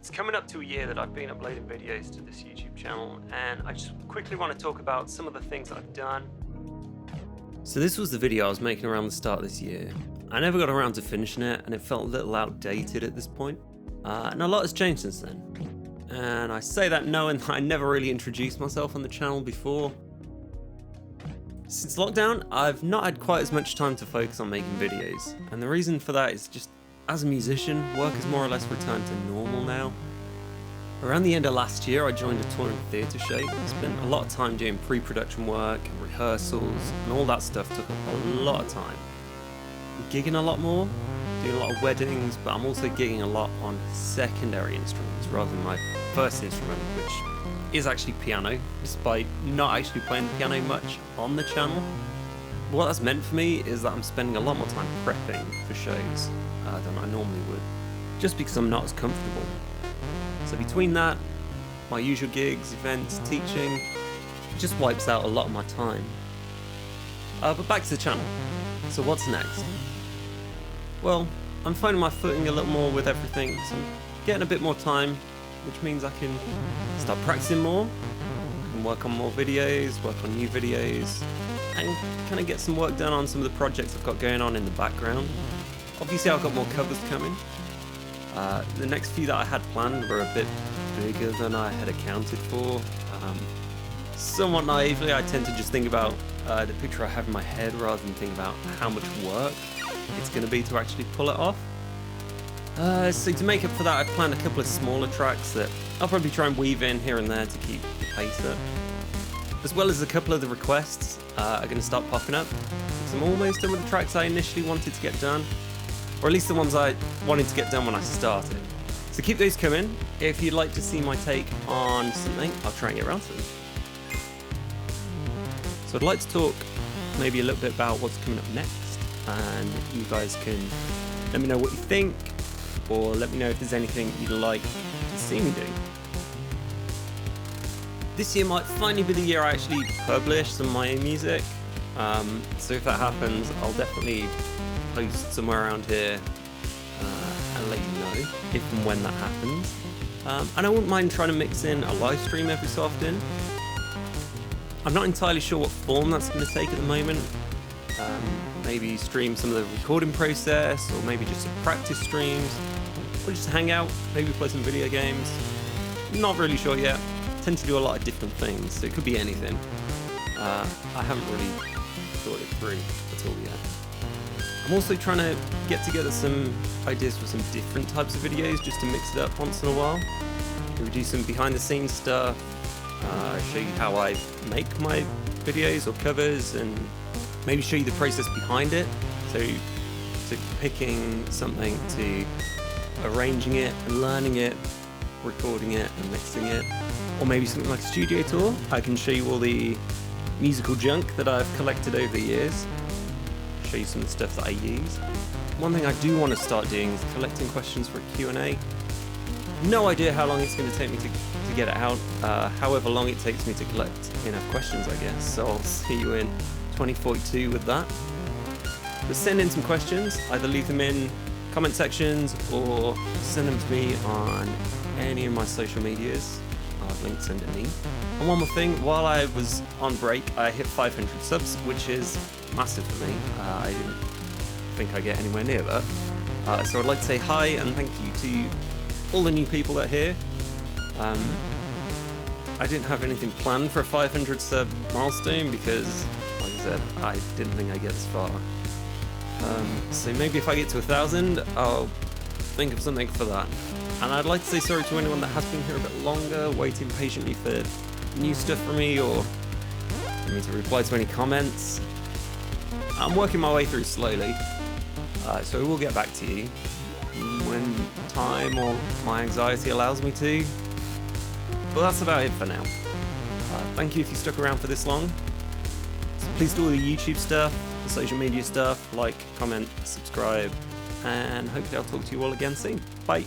It's coming up to a year that I've been uploading videos to this YouTube channel, and I just quickly want to talk about some of the things that I've done. So this was the video I was making around the start of this year. I never got around to finishing it, and it felt a little outdated at this point. And a lot has changed since then. And I say that knowing that I never really introduced myself on the channel before. Since lockdown, I've not had quite as much time to focus on making videos, and the reason for that is just, as a musician, work has more or less returned to normal now. Around the end of last year, I joined a touring theatre show. I spent a lot of time doing pre-production work and rehearsals, and all that stuff took up a lot of time. I'm gigging a lot more, doing a lot of weddings, but I'm also gigging a lot on secondary instruments rather than my first instrument, which is actually piano, despite not actually playing the piano much on the channel. What that's meant for me is that I'm spending a lot more time prepping for shows than I normally would, just because I'm not as comfortable. So between that, my usual gigs, events, teaching, it just wipes out a lot of my time. But back to the channel. So what's next? Well, I'm finding my footing a little more with everything, so I'm getting a bit more time, which means I can start practicing more, I can work on more videos, work on new videos, and kind of get some work done on some of the projects I've got going on in the background. Obviously I've got more covers coming. The next few that I had planned were a bit bigger than I had accounted for. Somewhat naively, I tend to just think about the picture I have in my head rather than think about how much work it's going to be to actually pull it off. So to make up for that, I've planned a couple of smaller tracks that I'll probably try and weave in here and there to keep the pace up. As well as a couple of the requests are going to start popping up, because I'm almost done with the tracks I initially wanted to get done, or at least the ones I wanted to get done when I started. So keep those coming. If you'd like to see my take on something, I'll try and get around to them. So I'd like to talk maybe a little bit about what's coming up next, and you guys can let me know what you think, or let me know if there's anything you'd like to see me do. This year might finally be the year I actually publish some of my own music, so if that happens, I'll definitely post somewhere around here and let you know if and when that happens. And I wouldn't mind trying to mix in a live stream every so often. I'm not entirely sure what form that's going to take at the moment. Maybe stream some of the recording process, or maybe just some practice streams, or just hang out, maybe play some video games. Not really sure yet. I tend to do a lot of different things, so it could be anything. I haven't really thought it through at all yet. I'm also trying to get together some ideas for some different types of videos, just to mix it up once in a while. Maybe do some behind the scenes stuff, show you how I make my videos or covers, and maybe show you the process behind it. So picking something, to arranging it and learning it, recording it and mixing it, or maybe something like a studio tour. I can show you all the musical junk that I've collected over the years, show you some of the stuff that I use. One thing I do want to start doing is collecting questions for a Q&A. No idea how long it's going to take me to get it out, however long it takes me to collect enough questions, I guess. So I'll see you in 2042 with that. But send in some questions, either leave them in comment sections or send them to me on any of my social medias. I'll have links underneath. And one more thing, while I was on break, I hit 500 subs, which is massive for me. I didn't think I'd get anywhere near that. So I'd like to say hi and thank you to all the new people that are here. I didn't have anything planned for a 500 sub milestone because, like I said, I didn't think I'd get this far. So maybe if I get to 1,000, I'll think of something for that. And I'd like to say sorry to anyone that has been here a bit longer, waiting patiently for new stuff from me, or for me to reply to any comments. I'm working my way through slowly, so I will get back to you when time or my anxiety allows me to. But that's about it for now. Thank you if you stuck around for this long. So please do all the YouTube stuff, the social media stuff, like, comment, subscribe, and hopefully I'll talk to you all again soon. Bye.